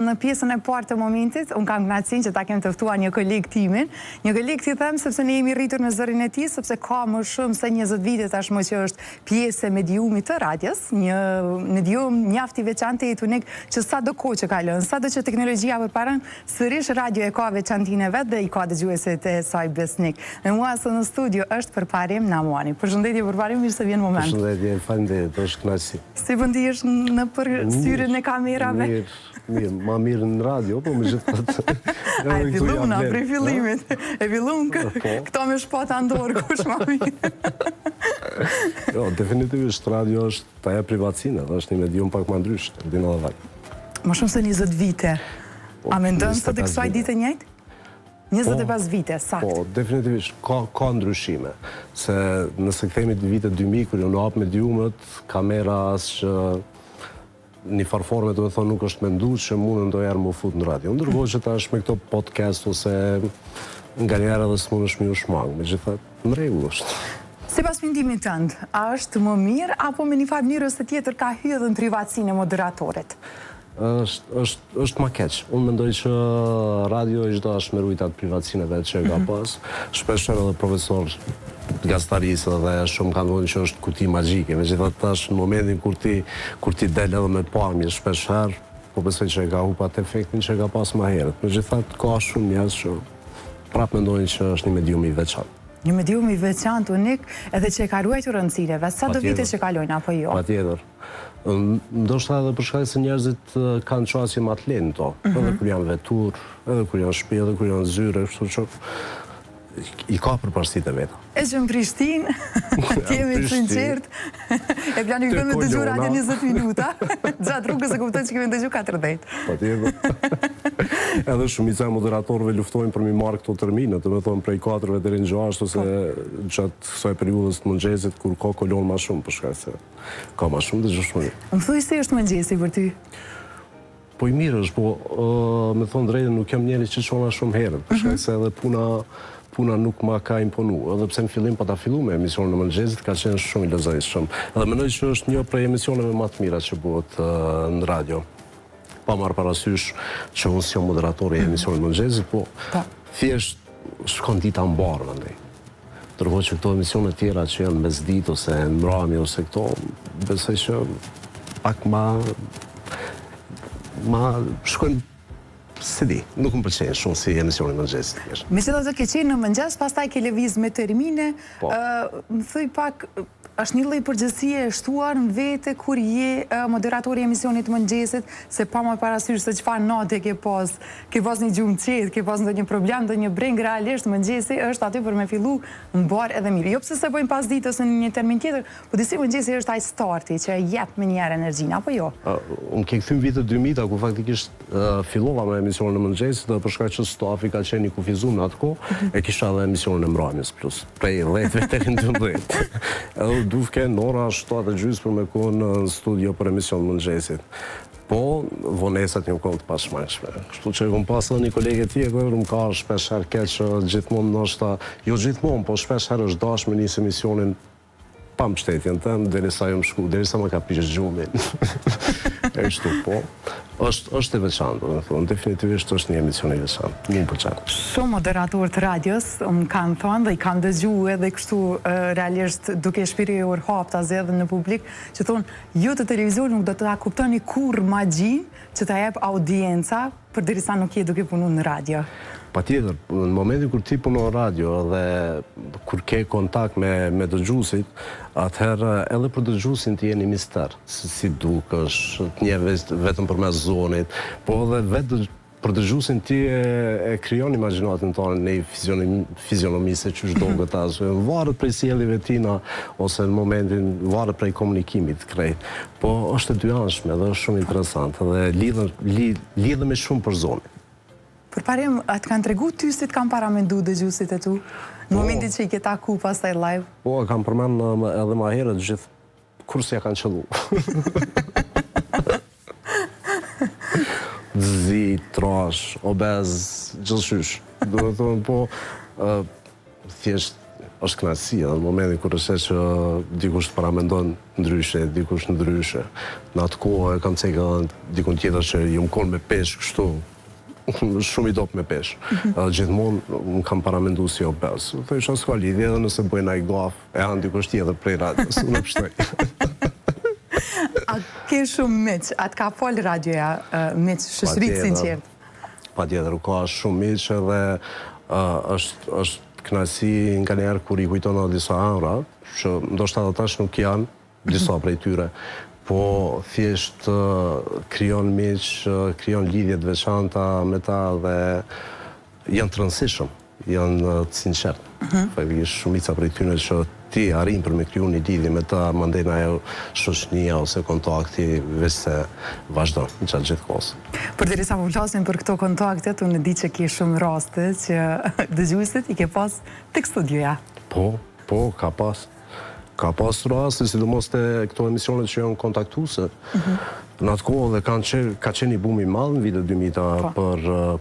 Në pjesën e parë të momentit, unë kam kënaqësinë që ta kem të ftuar një koleg timin. Një koleg që them sepse ne jemi rritur në zërin e tij, sepse ka më shumë se 20 vite tashmë që është pjesë e mediumit të radios, një medium mjaft i veçantë et unik që sado kohë që kalon, sado që teknologjia përparon, sërish radio e ka veçantinë e vet dhe i ka dëgjuesit e saj besnik. Me mua sot në studio është Përparim Namuani. Përshëndetje Përparim, mirë se vjen moment. Përshëndetje, faleminderit, është kënaqësi. Si po ndihesh në përsyrjen e kamerave? Mirë, ma mirë në radio, po me gjithë A e fillum na, prej fillimit. E fillum këto me shpata ndorë, kush ma mirë. Jo, definitivisht radio është ta e privatësinë, dhe është një medium pak më ndryshë, Erdina dhe Vaj. Më shumë se 20 vite. A me ndonë sot e kësaj dite njëjtë? 25 vite, sakt. Po, definitivisht, ka ndryshime. Se nëse këthejmi të vite 2000, kër ju në hapë mediumët, kamera asë që një farforme të me thonë nuk është mendu që mundën do jarë më fut në radio. Ndërkohë që ta është me këto podcast ose nga njerë edhe së mund është mi u shmangë. Me gjitha, në rregull është. Si pas mendimin tënd, a është më mirë apo me një farë mënyrës të tjetër ka hyrë në privatësinë e moderatorit? është ma keq. Unë mendoj që radio i çdo është me rujtat privatësinë e vetë që e ka pas. Shpeshherë edhe profesor gastarisë dhe shumë kanë thonë që është kuti magjike. Megjithatë tash në momentin kur ti del edhe me pamje shpeshherë, po besoj që e ka hupat efektin që e ka pas më herët. Megjithatë ka shumë njerëz që prapë mendojnë që është një medium i veçantë. Një medium i veçantë, unik, edhe që e ka ruajtur rëndësireve, sa do vite që kalojnë apo jo? Patjetër. Ndoshta edhe për shkak se njerëzit kanë çështje më të lehtë to, edhe kur janë vetur, edhe kur janë shtëpi, edhe kur janë zyre, kështu që i ka përparësitë e veta. E që në Prishtinë, t'jemi të sinqert, e planifikojmë me dëgju radio 20 minuta, gjatë rrugës e kuptoj që kemi dëgju 40. Patjetër. Edhe shumica e moderatorëve luftojnë për mi marrë këto termine, të me thonë prej 4 deri në 6 ose gjatë kësaj periudhës të mëngjesit kur ka kolon më shumë, për shkak se ka më shumë dëgjueshmëri. Më thuaj si është mëngjesi për ty? Po i mirë është, po me thonë drejtën nuk jam njeri që çona shumë herët, për shkak se edhe puna nuk ma ka imponu, edhe pse në fillim pa ta fillu me emisionin e mëngjesit, ka qenë shumë i lezojshëm. Edhe mendoj që është një prej emisioneve më të mira që bëhet në radio. Pa marrë parasysh që unë si jam moderatori e emisionit mëngjesit, po thjesht shkon dita mbarë, mendoj. Ndërkohë që këto emisione tjera që janë mesditë ose në mbrëmje ose këto, besoj që pak ma shkojnë. Se di, nuk më pëlqejnë shumë si emisioni mëngjesit. Megjithatë ke qenë në mëngjes, pastaj ke lëviz me termine, më thuj pak, është një lloj përgjegjësie e shtuar në vete kur je moderatori i emisionit mëngjesit, se pa më parasysh se çfarë natë ke pas një gjumë qetë, ke pas ndonjë problem, ndonjë breng, realisht mëngjesi është aty për me fillu mbar edhe mirë. Jo pse se bëjmë pas ditës në një termin tjetër, po disi mëngjesi është ai starti që jep me njëherë energjinë, apo jo? Unë ke kthym vitet 2000, ku faktikisht fillova me emisionin e mëngjesit dhe për shkak që stafi ka qenë i kufizuar në atë kohë, e kisha edhe emisionin e mbrëmjes plus, prej 10 deri në 12. Edhe dufke në ora 7:30 për me kohë në studio për emision mëngjesit. Po, vonesat një kohë të pashmangshme. Kështu që kom pas edhe një kolege tjetër, më ka shpeshherë keq që gjithmonë ndoshta, jo gjithmonë, po shpeshherë është dashur me nis emisionin pa mbështetjen tënd, derisa jam shku, derisa më ka prish gjumin. E kështu, po. Është e veçantë, do të thonë, definitivisht është një emision i veçantë, një pëlqen. Shumë moderatorë të radios më kanë thonë dhe i kam dëgjuar edhe kështu realisht duke shpirur hapta zgjedhën në publik, që thonë ju të televizionit nuk do të ta kuptoni kurrë magjinë që ta jep audienca përderisa nuk je duke punuar në radio. Patjetër, në momentin kur ti punon në radio dhe kur ke kontakt me dëgjuesit, atëherë edhe për dëgjuesin ti je një mister, si dukesh, të njeh vetëm përmes zonit, po edhe vetë për dëgjuesin ti e krijon imagjinatën tonë në fizionomisë që çdo gjë varet prej sjelljeve tina ose në momentin varet prej komunikimit të krejt. Po është e dyanshme dhe është shumë interesante dhe lidhet me shumë për zonin. Përparim, atë kanë tregu ty si të kanë paramendu dëgjuesit e tu? Në momentin që i ke taku pastaj live? Po, kam përmend edhe më herët gjithë kurse ja kanë qellu. Zi, trash, obez, gjithçysh. Do të thonë, po, thjesht është kënaqësi, në momentin kur është që dikush të paramendon ndryshe, dikush ndryshe. Në atë kohë kam cekë dikun tjetër që ju më konë me peshë kështu, shumë i dop me peshë. Gjithmonë më kam paramendu si obes. Të isha s'ka lidhje edhe nëse bëjnë ai gaf, e hanë dikush tjetër prej radios, unë pështoj. A ke shumë miq? A të ka folë radioja miq, shoqërik sinqert? Pa tjetër, ka shumë miq edhe është kënaqësi nga njerë kur i kujton disa anëra, që ndoshta edhe tash nuk janë, disa prej tyre, po thjesht krijon miq, krijon lidhje të veçanta me ta dhe janë të rëndësishëm, janë të sinqertë. Faktikisht shumica prej tyre që ti arrin për me kriju një lidhje me ta, mandena ajo shoqënia ose kontakti veç se vazhdon gjatë gjithë kohës. Përderisa po flasim për këto kontaktet, unë di që ke shumë raste që dëgjuesit i ke pas tek studioja. Po, ka pas. Ka pas raste, sidomos te këto emisionet që janë kontaktuese. Në atë kohë dhe ka qenë i bumi madh në vitet 2000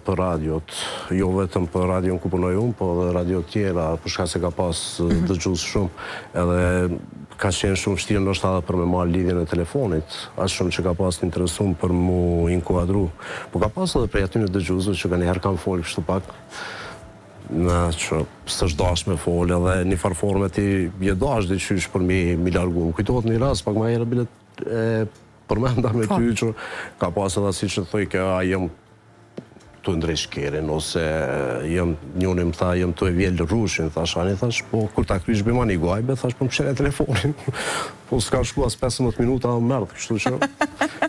për radiot, jo vetëm për radion ku punoj unë, po edhe radio tjera, për shkak se ka pas dëgjues shumë, edhe ka qenë shumë vështirë ndoshta edhe për me marrë lidhjen e telefonit, aq shumë që ka pas të interesuar për mu inkuadru. Po ka pas edhe prej aty në dëgjuesve që kanjëherë kanë folë kështu pak, në që s'është dash me folë edhe një farforme ti je dash dhe qysh për mi largu. Më kujtohet një rast pak ma herë bilet përmenda me ty që ka pas edhe si që thoi ka jem të ndrej shkerin ose jem njëni më tha jem të e vjellë rrushin, thashani thash, po kur ta krysh bëma një gajbe, thash po më pëshere telefonin. Po s'ka shku as 15 minuta më merdh, kështu që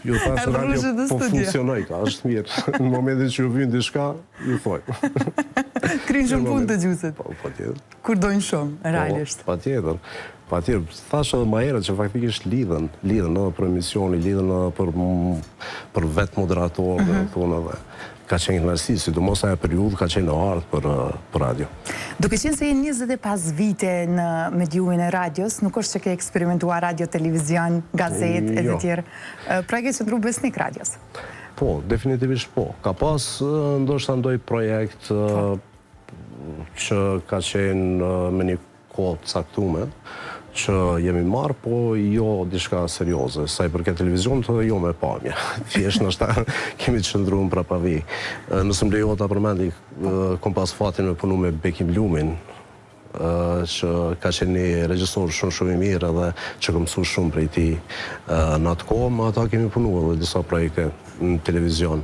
ju thash se radio po funksionoj, ka është mirë. Në momentin që ju vynë diçka, ju thoj. Krynë shumë punë të gjusët. Pa tjetër. Kur dojnë shumë, realisht. Pa tjetër. Thash edhe ma herët që faktikisht lidhen edhe për emisioni, lidhen edhe për vetë moderator, dhe thonë edhe. Ka qenë kënaqësi, sidomos ajo periudhë ka qenë e ardhë për radio. Duke qenë se jenë 25 vite në mediumin e radios, nuk është që ke eksperimentuar radio, televizion, gazet, e të tjerë. Pra ke qëndru besnik radios? Po, definitivisht po. Ka pas ndoshta ndoj projekt që ka qenë me një kohë caktuar, që jemi marrë, po jo diçka serioze. Sa i përket televizionit edhe jo me pamje. Thjesht nështë kemi të qëndruar mbrapa vi. Nëse më lejohet ta përmendi, kom pas fatin me punu me Bekim Lumin, që ka qenë një regjisor shumë i mirë edhe që kam mësuar shumë prej tij. Në atë kohë, me ata kemi punuar edhe disa projekte në televizion.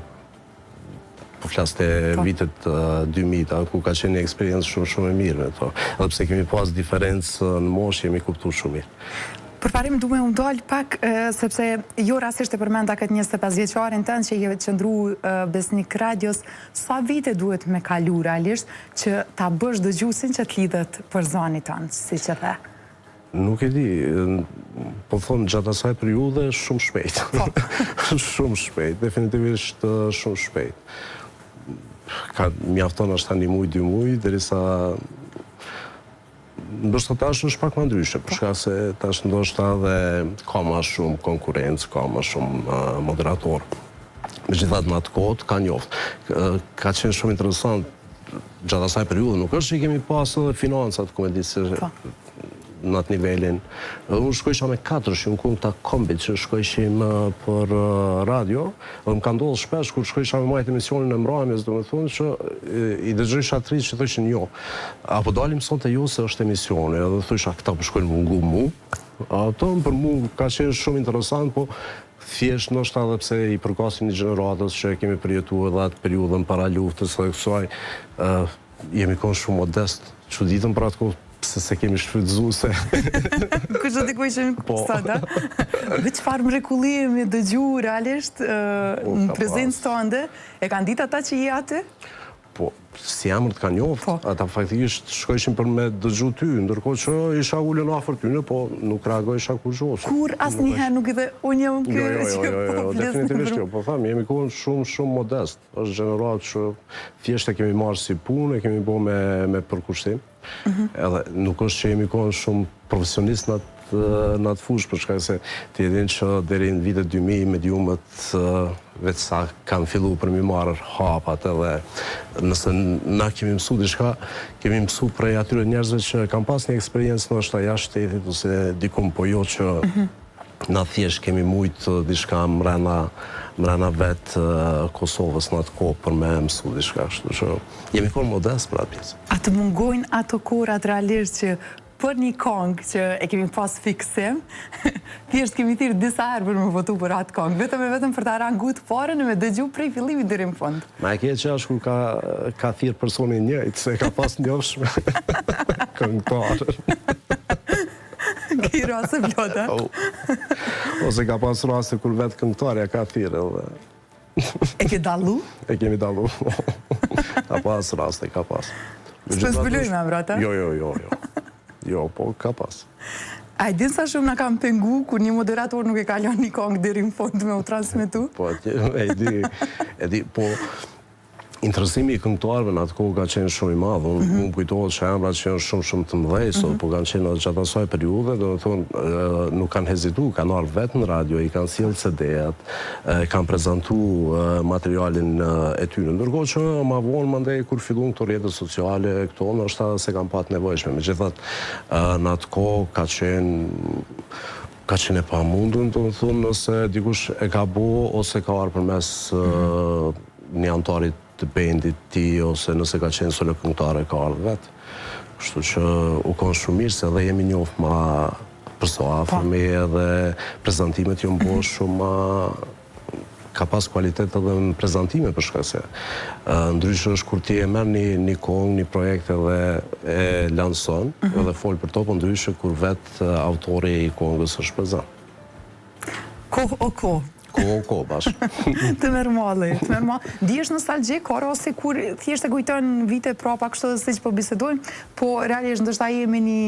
Po flas te vitet 2000, ku ka qenë një eksperiencë shumë e mirë me to. Edhe pse kemi pas diferencë në moshë, jemi kuptuar shumë mirë. Për parim du me ndalë pak, sepse jo rasisht e përmenda këtë 25 vjeqarin tënë që je qëndru besnik radios, sa vite duhet me kalu realisht që ta bësh dëgjuesin që t'lidhet për zonit tënë, si që the? Nuk e di, po thonë gjatë asaj periudhe shumë shpejt. Shumë shpejt, definitivisht shumë shpejt. Mjafton është ta 1 muj, 2 muj, derisa ndoshta tash është pak më ndryshe, për shkak se tash ndoshta dhe ka më shumë konkurrencë, ka më shumë moderator. Megjithatë në atë kohë ka njoft. Ka qenë shumë interesant gjatë asaj periudhe, nuk është që i kemi pas edhe financat, ku e di se në atë nivelin. Unë shkojsha me 4, unë ku në ta kombit që shkojshim për radio, dhe më ka ndodhë shpesh kur shkojsha me majtë emisionin e mbrojmjes, do me thunë që i dëgjojsha atërit që thëshin jo. Apo dalim son të ju se është emisioni, edhe thësha këta përshkojnë mungu mu. Ato për mu ka qenë shumë interesant, po thjesht nështë edhe pse i përkasin një gjeneratës që kemi përjetu edhe atë periudhën para luftës dhe kësuaj, jemi konë shumë modest, që ditëm për atë kohë, se kemi shfrytëzu se... Kështë të kujshën sot, da? Dhe qëfar mrekullimi dëgju realisht në prezencë të ande, e kanë ditë ata që i atë? Po, si jamër të ka njoftë, ata faktikisht shkojshin për me dëgju ty, ndërkohë që isha ullën afër tyne, po nuk reagojsha kur gjosë. Kur asë njëherë nuk edhe unë jam kërë që po flisë në definitivisht jo, po thamë, jemi kohën shumë modest. Është gjenerat që thjesht e kemi marrë si punë, e kemi bo me përkushtim. Edhe nuk është që jemi kohën shumë profesionist në atë fushë, për shkak se të jedin që deri në vitet 2000 mediumet veç sa kanë fillu për mi marrë hapat edhe nëse na kemi mësu diçka, kemi mësu prej atyre njerëzve që kanë pas një eksperiencë në është jashtë shtetit ose dikum, po jo që na thjesht kemi mujtë diçka mrena vetë Kosovës në atë kohë për me mësu diçka, kështu që jemi por modest për atë pjesë. A të mungojnë ato korat realisht që për një kongë që e kemi pas fiksim, thjesht kemi thirrë disa herë për me votu për atë kongë, vetëm për ta rangut parën e me dëgju prej fillimit deri në fund. Ma e keq që ashtu ka thirrë personi njëjtë, se ka pas njofshme këngëtarë. Ki rase plota. Ose ka pas raste kur vetë këngëtarja ka thirrë edhe. E ke dallu? E kemi dallu. Ka pas raste, ka pas. S'po zbuloj me amrata? Jo, po ka pas. A e din sa shumë na kam pengu kur një moderator nuk e ka lënë një kongë deri në fund me u transmetu? Po, e di, po interesimi i këngëtarëve në atë kohë ka qenë shumë i madh. Unë kujtohet që emrat që janë shumë të mëdhej sot, po kanë qenë gjatë asaj periudhe, domethënë nuk kanë hezituar, kanë ardhur vetë në radio, i kanë sjellë CD-at, kanë prezantuar materialin e tyre. Ndërkohë që ma vonë mandej kur filluan këto rrjete sociale, këto ndoshta se kanë pat nevojshme. Megjithatë, në atë kohë ka qenë e pamundur, domethënë nëse dikush e ka bu ose ka ardhur përmes një antarit të bendit ti, ose nëse ka qenë solo këngëtare ka ardhur vetë. Kështu që u konë shumë mirë se edhe jemi njohur ma përso afërmi edhe prezantimet janë bërë shumë ka pas kualitet edhe në prezantime për shkak se ndryshe është kur ti e merr një kongë, një projekt edhe e lanson edhe fol për to, po ndryshe kur vetë autori i kongës është prezant. Ko, bashkë. Të mërmalli. Dihesh nostalgjik, kora ose kur thjesht e kujton vite prapa kështu dhe se që po bisedojmë, po realisht ndoshta jemi një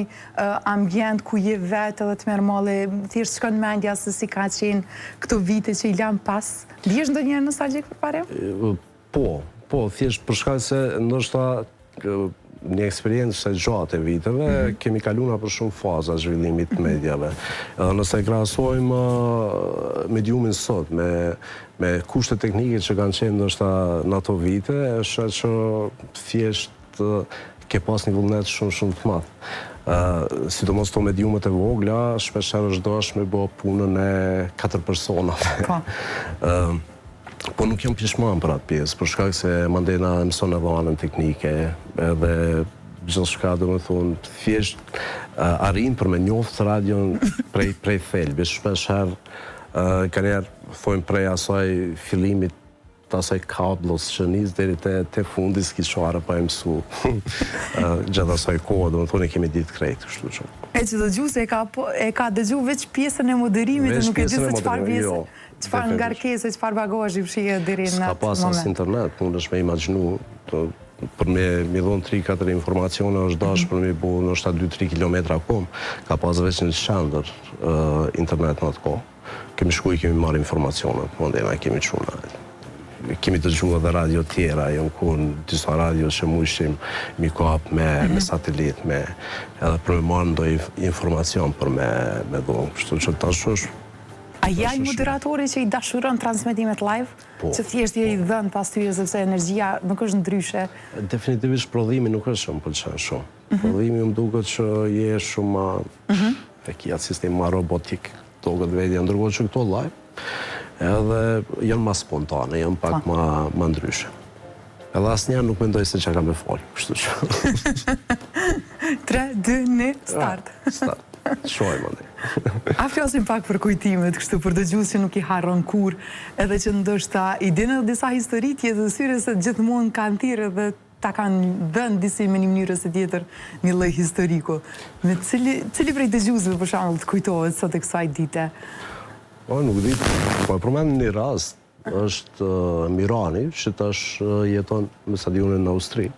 ambient ku je vetë edhe të mërmalli, thjesht shkon mendja se si ka qenë këto vite që i lam pas. Dihesh ndonjëherë nostalgjik për pare? Po, thjesht për shkak se ndoshta një eksperiencë e gjatë e viteve, kemi kaluar për shumë faza zhvillimit të medjave. Edhe nëse krahasojmë mediumin sot me kushtet teknike që kanë qenë ndoshta në ato vite, është që thjesht ke pas një vullnet shumë të madh. Sidomos to mediumet e vogla, shpeshherë është dashur me bë punën e 4 personave. Po nuk jam pjeshman për atë pjesë, për shkak se mandej na mëson edhe anën teknike, edhe gjithçka domethënë thjesht arrin për me njoft radion prej thelbi. Shpeshherë kanë thonë prej asaj fillimit të asaj kablos që nis deri te fundi s'kisha pa e mësu. Gjatë asaj kohë domethënë kemi ditë krejt, kështu që. E që dëgjuesi e ka dëgju veç pjesën e moderimit, nuk e di se çfarë pjesë. Çfarë ngarkese, çfarë bagazhi fshihet deri në atë moment. Ka pas as internet, mundesh me imagjinu, për me dhon 3-4 informacione është dashur për me bu ndoshta 2-3 kilometra kom, ka pas veç në qendër internet në atë kohë. Kemi shkuar, kemi marrë informacione, mandej na kemi çuna. Kemi dëgjuar edhe radio tjera, janë ku disa radio që mushim mi kap me satelit, edhe për me marrë ndonjë informacion për me dhon. Kështu që tash është. A janë moderatori që i dashuron transmetimet live? Që thjesht je i dhënë pas tyre sepse energjia nuk është ndryshe? Definitivisht prodhimi nuk është shumë pëlqen shumë. Prodhimi më duket që je shumë e kia sistem ma robotik, duket vetja, ndërkohë që këto live edhe janë ma spontane, janë pak ma ndryshe. Edhe asnjëherë nuk mendoj se çka kam me fol, kështu që. 3, 2, 1, start. Start. Shojmë ande. A flasim pak për kujtimet, kështu për dëgjues që nuk i harron kur, edhe që ndoshta i dinë edhe disa histori të jetës syre se gjithmonë kanë thirrë dhe ta kanë dhënë disi me një mënyrë ose tjetër një lloj historiku. Me cili prej dëgjuesve për shembull të kujtohet sot e kësaj dite? Po nuk di, po e përmend një rast, është Mirani, që tash jeton me stadionin në Austri.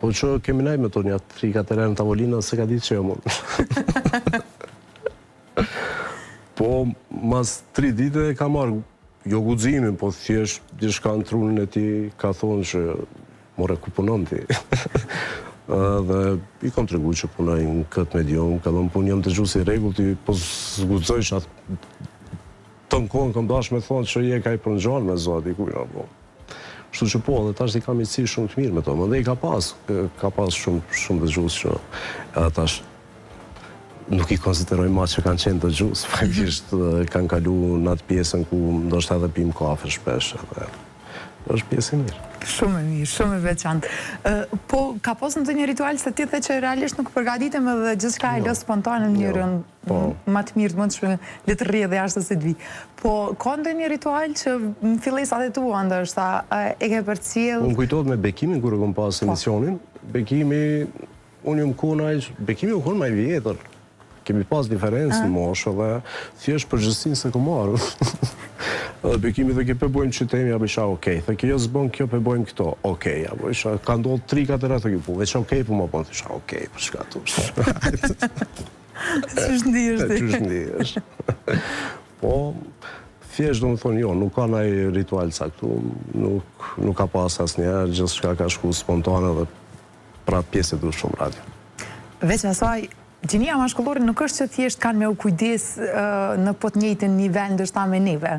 Po që kemi nejë me to një 3-4 herë në tavolina, se ka ditë që e mund. Po, mas 3 dite ka marrë, jo guximin, po thjesht diçka në trunin e ti ka thonë që more ku punon ti. Dhe i kam tregu që punoj në këtë medium, ka dhënë punë jam dëgjues i rregullt, po zguxoj që të në kohën kam dash me thonë që je ka i përngjarë me zoti, kujna, po. Shtu që po, dhe tash i kam i cilë shumë të mirë me to, më dhe i ka pas shumë të gjusë që tash nuk i konsideroj ma që kanë qenë të gjusë, faktisht kanë kalu në atë pjesën ku ndoshta edhe pim kafe shpesh, edhe është pjesë e mirë. Shumë e mirë, shumë e veçantë. Po, ka posë në të një ritual se ti the që realisht nuk përgatitem edhe gjithçka e lë spontane në njërën ma të mirë të mund që le të rrje dhe jashtë se të vi. Po, ka ndë një ritual që në fillesat e tua, ndërsa e ke përcjell... Unë kujtohet me Bekimin, kur e kom pas emisionin. Bekimi, unë ju më konaj, Bekimi u konë ma i vjetër. Kemi pas diferencë në moshë dhe thjesht përgjithsinë se kom marrë. Dhe Bekimi dhe ke përbojmë qytemi, ja isha okej. Dhe kjo zbën kjo përbojmë këto, okej. Ja isha, ka ndodhë 3-4 rrëtë kjo, po veç okej, po më bënë, isha okej, për shka tu. Qështë ndihështë? Qështë ndihështë. Po, thjesht do më thonë, jo, nuk ka naj ritual caktu, nuk ka pas asë njerë, gjithë shka ka shku spontane dhe pra pjesë e du shumë radio. Veç asaj, gjinia mashkullore nuk është që thjesht kanë me u kujdes në po të njëjtin nivel ndërsa me neve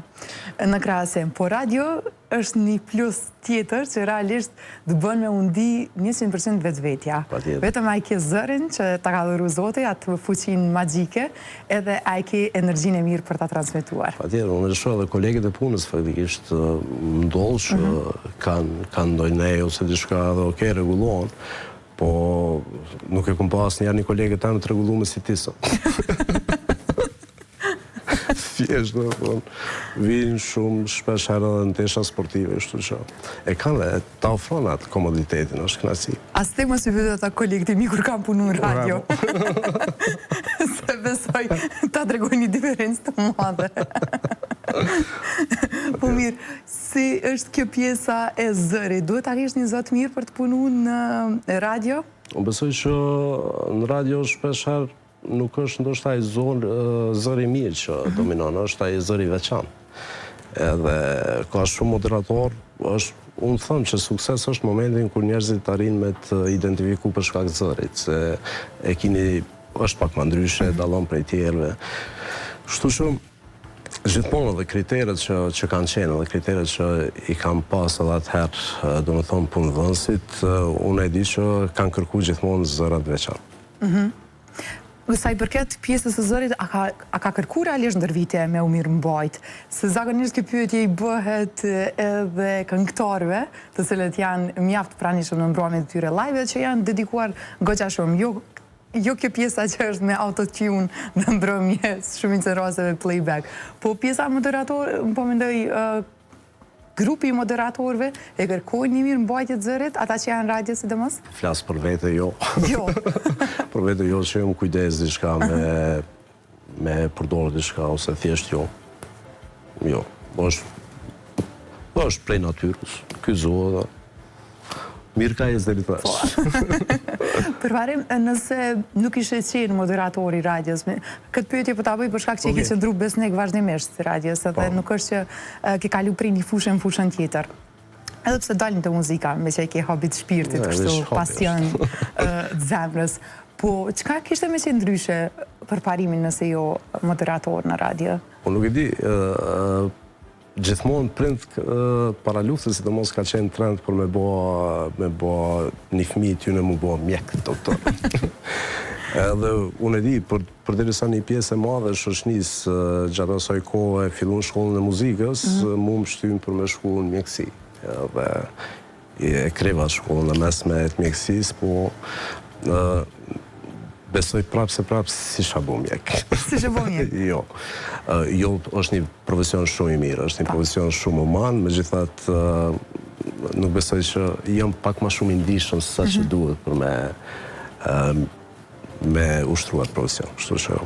në krahasim, po radio është një plus tjetër që realisht të bën me undi 100% vetvetja. Vetëm ai ke zërin që ta ka dhuru Zoti, atë fuqinë magjike, edhe ai ke energjinë e mirë për ta transmetuar. Patjetër, unë shoh edhe kolegët e punës faktikisht ndodh që kanë ndonjë nej ose diçka edhe okay rregullohen. Po nuk e kom pas një kolegët tanë të regullume si tisa. Thjesht, vinë shumë shpesh herë dhe në tesha sportive, shtu që e kanë dhe ta ofron atë komoditetin, është knasi. As te më si vëtë ata kolegët e mi kur kam punu në radio. Se besoj, ta tregoj një diferencë të madhe. Po mirë, si është kjo pjesa e zëri? Duhet ta kesh një zot mirë për të punu në radio? Unë besoj që në radio shpesh herë nuk është ndoshta ai zëri mirë që dominon, është ai zëri veçantë. Edhe ka shumë moderator, unë them që sukses është momentin kur njerëzit arrin me të identifiku për shkak të zërit, se e kini është pak më ndryshe, dallon prej tjerëve. Kështu që gjithmonë edhe kriteret që kanë qenë, edhe kriteret që i kam pas edhe atëherë, do më thonë punëdhënësit, unë e di që kanë kërku gjithmonë zërat veçantë. Sa i përket pjesës së zërit, a ka kërku realisht ndër vite me u mirë mbajt? Se zakonisht kjo pyetje i bëhet edhe këngëtarëve, të cilët janë mjaft pranishëm në mbrëmjet e tyre live që janë dedikuar goxha shumë. Jo kjo pjesa që është me autotune në mbrëmje, shumicën e rasteve playback. Po pjesa moderator, po mendoj grupi i moderatorëve e kërkojnë një mirë mbajtje të zërit, ata që janë radio sidomos? Flas për vete jo. Jo. Për vete jo që jam kujdes diçka me përdorë diçka ose thjesht jo. Jo. është prej natyrës. Ky zoë mirë ka e zëri tash. Përvarim, nëse nuk ishe qenë moderatori radios, këtë pyetje po ta bëj për shkak që i ke qëndru besnik vazhdimisht si radios, edhe nuk është që ke kalu prej një fushë në fushën tjetër. Edhe pse dalim të muzika, me që i ke hobit shpirtit, kështu pasion të zemrës. Po, çka kishte me qenë ndryshe për parimin nëse jo moderator në radio? Po nuk e di, gjithmonë prind para luftës, sidomos ka qenë trend për me bo një fëmijë tyne mu bo mjek, doktor. Edhe unë e di, për derisa një pjesë e madhe shoqënisë gjatë asaj kohë e fillon shkollën e muzikës, mu më shtynë për me shku në mjekësi. Edhe e kreva shkollën e mesme të mjekësisë, po besoj prapë si shabu mjek. Si shabu mjek? Jo. Jo, është një profesion shumë i mirë, është një profesion shumë human, megjithatë nuk besoj që jam pak më shumë i ndihshëm se sa që duhet për me ushtruar profesion. Kështu që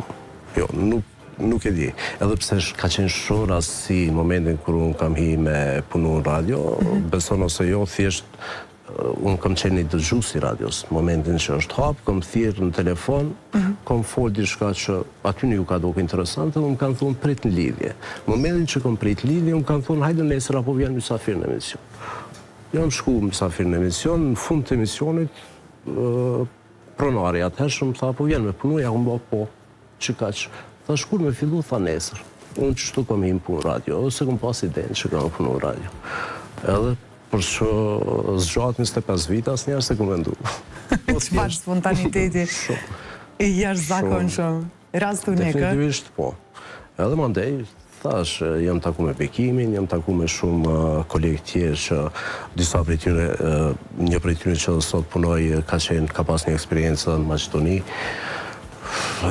jo, nuk e di. Edhe pse ka qenë shumë rastësi në momentin kur unë kam hi me punu në radio, beson ose jo, thjesht unë kam qenë një dëgjues i radios, momentin që është hap, kam thirrë në telefon, kam folë diçka që aty ju ka duke interesante, unë kam thonë prit në lidhje. Momentin që kam prit lidhje, unë kam thonë hajde nesër apo vjen mysafir në emision. Jam shku mysafir në emision, në fund të emisionit, pronari atëhershëm tha apo vjen me punu, ja unë po, që kaq. Tha shkur me fillu, tha nesër. unë qështu kom him punë radio, ose kom pas idenë që kam punu radio. Edhe për që zgjatë 25 vite, asë njerë se kom vendu. Çfarë spontaniteti e jashtëzakonshëm, rast unik. Definitivisht po. Edhe mandej, thash, jam taku me Bekimin, jam taku me shumë kolegë tjerë që disa prej tyre, një prej tyre që sot punoj ka pas një eksperiencë në Maqedoni,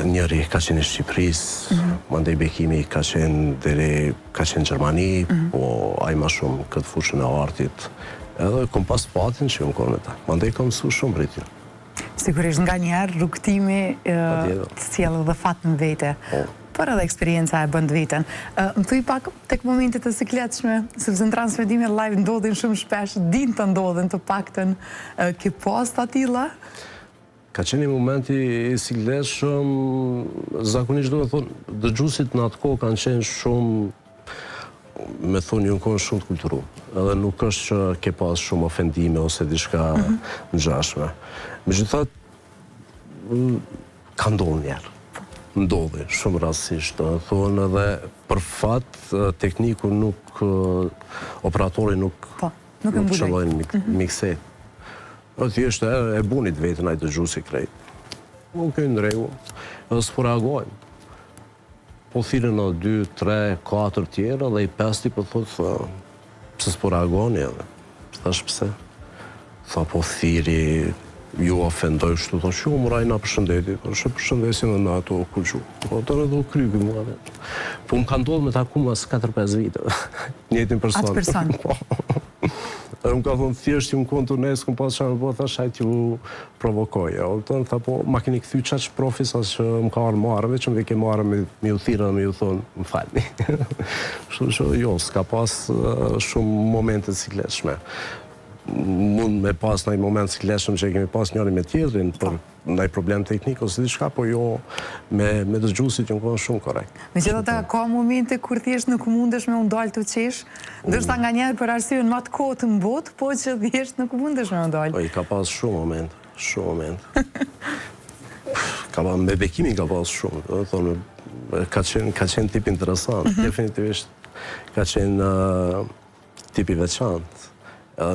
njëri ka qenë në Shqipërisë, mandej Bekimi ka qenë Gjermani, po ai më shumë këtë fushën e artit. Edhe kom pas patin që jam konë me ta. Mandej kam mësu shumë prej tyre. Sigurisht nga njerë rrugtimi të sjellë dhe fat në vete. Por edhe eksperienca e bën vetën. Më thuj pak tek momentet e sikletshme, sepse në transmetime live ndodhin shumë shpesh, din të ndodhin të paktën ke pas të atilla? Ka qenë një momenti i sikletshëm, zakonisht do të thonë, dëgjuesit në atë kohë kanë qenë shumë, me thonë një kohë shumë të kulturu. Edhe nuk është që ke pas shumë ofendime ose diçka ngjashme. Megjithatë, ka ndodhur njerë. Ndodhi shumë rastësisht, do të thonë, edhe për fat tekniku nuk, operatori nuk qëllojnë mikset. Thjesht e bunit vetën ai dëgjuesi krejt. Okej, në rregull, edhe s'po reagojnë. Po thirrën në 2, 3, 4 tjera dhe i 5 po thotë pse s'po reagoni edhe. Thash pse? Tha po thiri, ju ofendoj kështu, thonë që umraj na përshëndeti, që përshëndesin dhe na ato ku gju. Po të rëdo krypi mua dhe. Po më ka ndodhur me taku mas 4-5 vite. Njëjtin person. Atë person. Edhe më ka thonë thjesht ju në kontu nesë, këmë pas që në bëtë, thash hajt ju provokoja. Tha po, ma keni këthy qaq profisa që më ka arë marrëve, që më vike marrë me ju thira dhe me ju thonë, më falni. Shtu që jo, s'ka pas shumë momente sikletshme. Mund me pas në i moment sikletshëm që kemi pas njëri me tjetrin për ndaj problem teknik ose diçka, po jo me dëgjuesit që në shumë korrekt. Megjithatë, ka momente kur thjesht nuk mundesh me u dalë të qesh, ndoshta nganjëherë për arsyeën më të kotë në botë, po që thjesht nuk mundesh me u dalë. Po i ka pas shumë moment. Me Bekimin ka pas shumë, do të thonë, ka qenë tip interesant, definitivisht ka qenë tip i veçantë.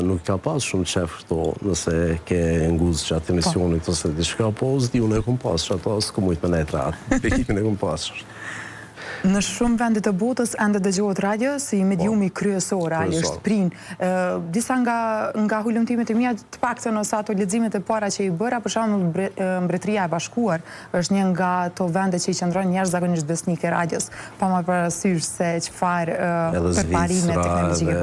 Nuk ka pas shumë qef këto nëse ke nguzë që atë emisionit ose diçka, po zdi unë e kum pas që ato s'ku mujt me nejtë ratë. Bekimin e kum pas. Në shumë vendet të botës ende dëgjohet radio si mediumi kryesor, është prin. Disa nga hulumtimet e mia të paktën ose ato leximet e para që i bëra, për shembull Mbretëria e Bashkuar është një nga ato vende që i qëndron njerëz zakonisht besnik e radios, pa marrë parasysh se çfarë përparime teknologjike.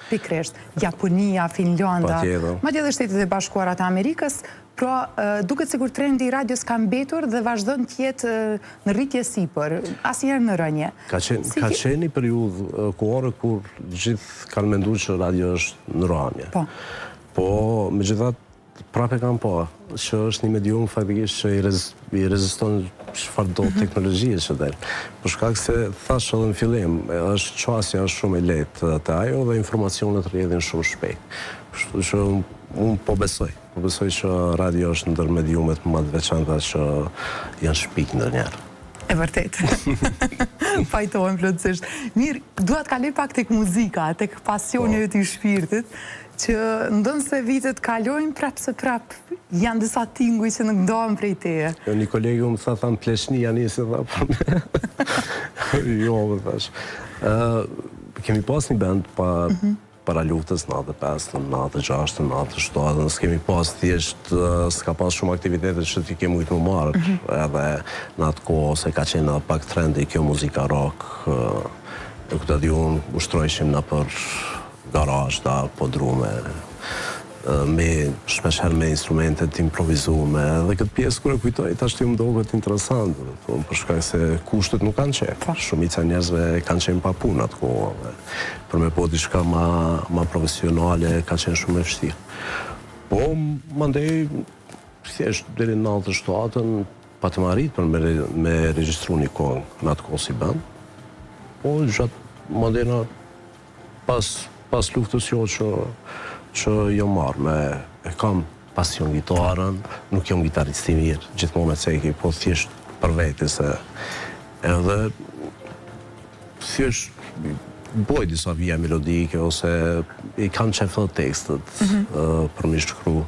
Pikërisht, Japonia, Finlanda, madje edhe Shtetet e Bashkuara të Amerikës. Pra, duket sikur trendi i radios ka mbetur dhe vazhdon të jetë në rritje sipër, asnjëherë në rënje. Ka qenë një periudhë kohore kur gjithë kanë menduar që radio është në rënje. Po, megjithatë prapë kam po, që është një medium faktikisht që i reziston çfarë do teknologjie që del. Për shkak se thash edhe në fillim, është çësia shumë e lehtë te ajo dhe informacionet rrjedhin shumë shpejt. Kështu që unë po besoj që radio është ndër mediumet më të veçanta që janë shpik ndonjëherë. E vërtet. Fajtohem plotësisht. Mirë, dua të kaloj pak tek muzika, tek pasioni i shpirtit, që ndonse vitet kalojnë prap janë disa tinguj që nuk ndohen prej teje. Një kolegu më thanë pleshnia nisi dha po. Jo, më thash. Kemi pas një band para luftës në 95, në 96, në 97, nësë kemi pas thjesht, s'ka pas shumë aktivitetet që t'i kemi ujtë më marrë, edhe në atë kohë, se ka qenë pak trendi kjo muzika rock, e këtë di unë ushtrojshim në për garaj, da, podrume, shpesher me instrumentet të improvizume, dhe këtë pjesë kërë kujtoj, ta shtu më dohet interesant, për shkak se kushtet nuk kanë qenë. Shumica njerëzve kanë qenë pa punë atë kohë, për me po diçka ma profesionale ka qenë shumë e vështirë. Po, mandej, thjesht, deri në 97-ën, pa të marit për me regjistru një kohë në atë kohë si band, po, gjatë mandej në pas luftës jo që jo marrë e kam pasion gitarën, nuk jom gitarist i mirë, gjithmonë me ceki, po thjesht për veti se edhe thjesht boj disa vija melodike, ose i kanë qefë të tekstet për mi shkru.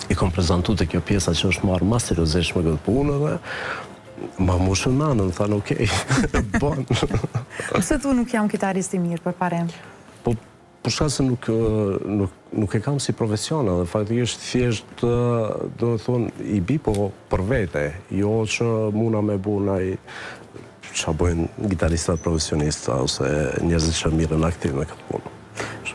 I kom prezentu të kjo pjesa që është marrë ma seriozisht me këtë punë dhe ma mushën nanën, thanë okej, bon. Pse tu nuk jam kitarist i mirë për parem? Po, për shka se nuk e kam si profesion, dhe faktikisht thjesht, do të thonë, i bi po për vete, jo që muna me buna i që bojnë gitaristat profesionista ose njerëzit që mirën aktiv në këtë punë.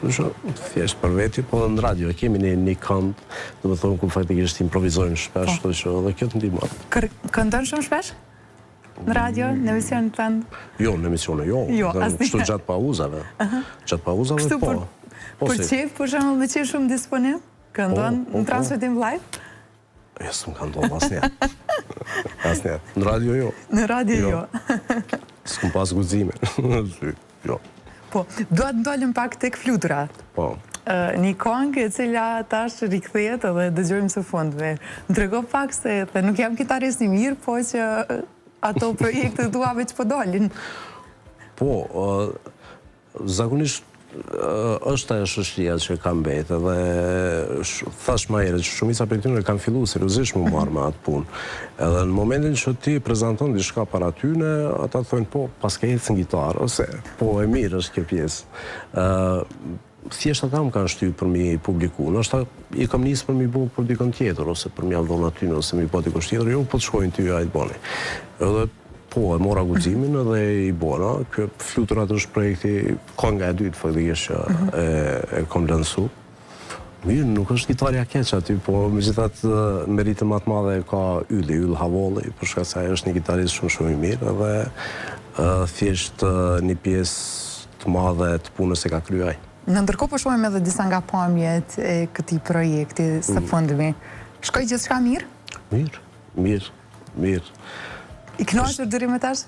Thjesht për veti, po dhe në radio kemi një kënd, do të thonë ku faktikisht improvizojnë shpesh, dhe kjo të ndihmon. Këndon shumë shpesh? Në radio, në emision të tënë? Jo, në emisione jo. Kështu gjatë pauzave. Gjatë pauzave, po. Për qef, për shumë, me qef shumë disponim? Këndon në transmetim live? Jo, së më ka ndonë asnjë. Në radio jo. Në radio jo. Së më pas guzime. Jo. Po, duat ndollim pak tek flutura. Po. Një këngë e cila tash rikthehet edhe dëgjojmë së fundmi. Më trego pak se nuk jam kitarist i mirë, po që ato projekte tua veç po dolin. Po, zakonisht është ajo shoqëria që kam betë dhe thash ma herët që shumica për tyre kanë fillu seriozisht më marrë me atë punë. Edhe në momentin që ti prezenton diçka para tyne, ata thonë po, pas ka ecën gitarë, ose po e mirë është kjo pjesë. Thjesht ata më kanë shtypë për mi publiku. Nështë i kam nisë për mi bu për dikon tjetër, ose për mi aldhon atyne, ose mi po dikon tjetër, jo po të shkojnë ty, a i të boni. Edhe po, e mora guximin edhe i bona. Kjo Fluturat është projekti kënga e dytë, faktikisht që e kom lënsu. Mirë, nuk është gitarja keq aty, po megjithatë meritë më të madhe ka Yll Havolli, për shkak se ai është një gitarist shumë i mirë dhe thjesht një pjesë të madhe të punës e ka kryer ai. Në ndërkohë po shohim edhe disa nga pamjet e këtij projekti së fundmi. Shkoi gjithçka mirë? Mirë. I kënaqur deri më tash?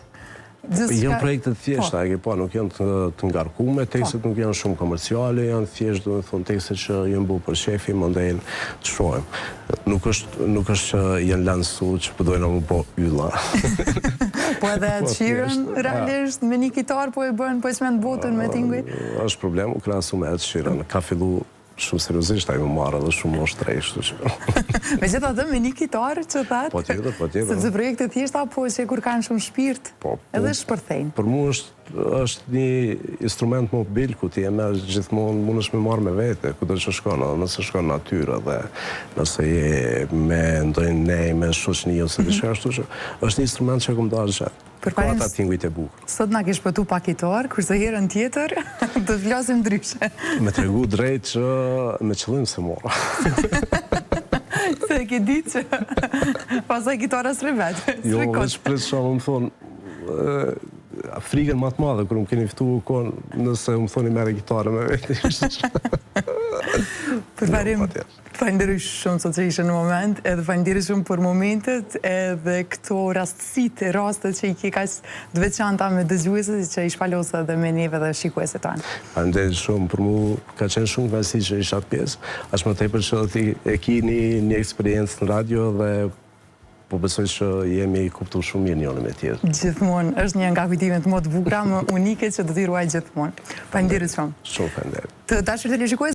Janë projekte të thjeshta, nuk janë të ngarkume, tekstet nuk janë shumë komerciale, janë thjesht, do të thonë, tekstet që janë bu për shefi, më ndajnë të shohem. Nuk është që janë lansu që përdojnë më po ylla. Po edhe Sheeran, realisht, me një kitar po e bënë, po e s'men botën me tinguj? Është problem, u krasu me Ed Sheeran. Ka fillu shumë seriozisht a i më marrë dhe shumë më shtrejshtu që... Me gjitha dhe me një kitarë që thatë? Po tjetër. Sepse projekte thjeshta, po që kur kanë shumë shpirt, edhe shpërthejnë. Për mu është një instrument mobil ku ti e merë gjithmonë, mund është me marrë me vete, ku do që shkona, nëse shkona natyra dhe nëse je me ndojnë nej, me shoqni, ose diçka ashtu që është një instrument që e kom darë gjatë. Ka ata tingujt e bukur. Sot na ke shpëtu pa kitar, kurse herën tjetër do flasim ndryshe. Me tregu drejt që me qëllim se mora. Se e ke ditë që pasaj kitara s're vetë. Jo, veç pres shumë më thonë, frikën ma të madhe, kër më keni ftu u konë, nëse më thoni mere gitarë me vetë. Përparim, falenderoj shumë sot që ishe në moment, edhe falenderoj shumë për momentet, edhe këto rastësit, rastet që i ke kaq të veçanta me dëgjuesit, që i shpalosë dhe me neve dhe shikuesit tonë. Falenderoj shumë, për mu ka qenë shumë kënaqësi që isha pjesë, as më tepër që e ki një eksperiencë në radio dhe po besoj që jemi kuptu shumë mirë njëri me tjetër. Gjithmonë, është një nga kujtimet më të bukura, më unike që do t'i ruaj gjithmonë. Falenderoj shumë. Shumë falenderoj. Të dashur televizionistët,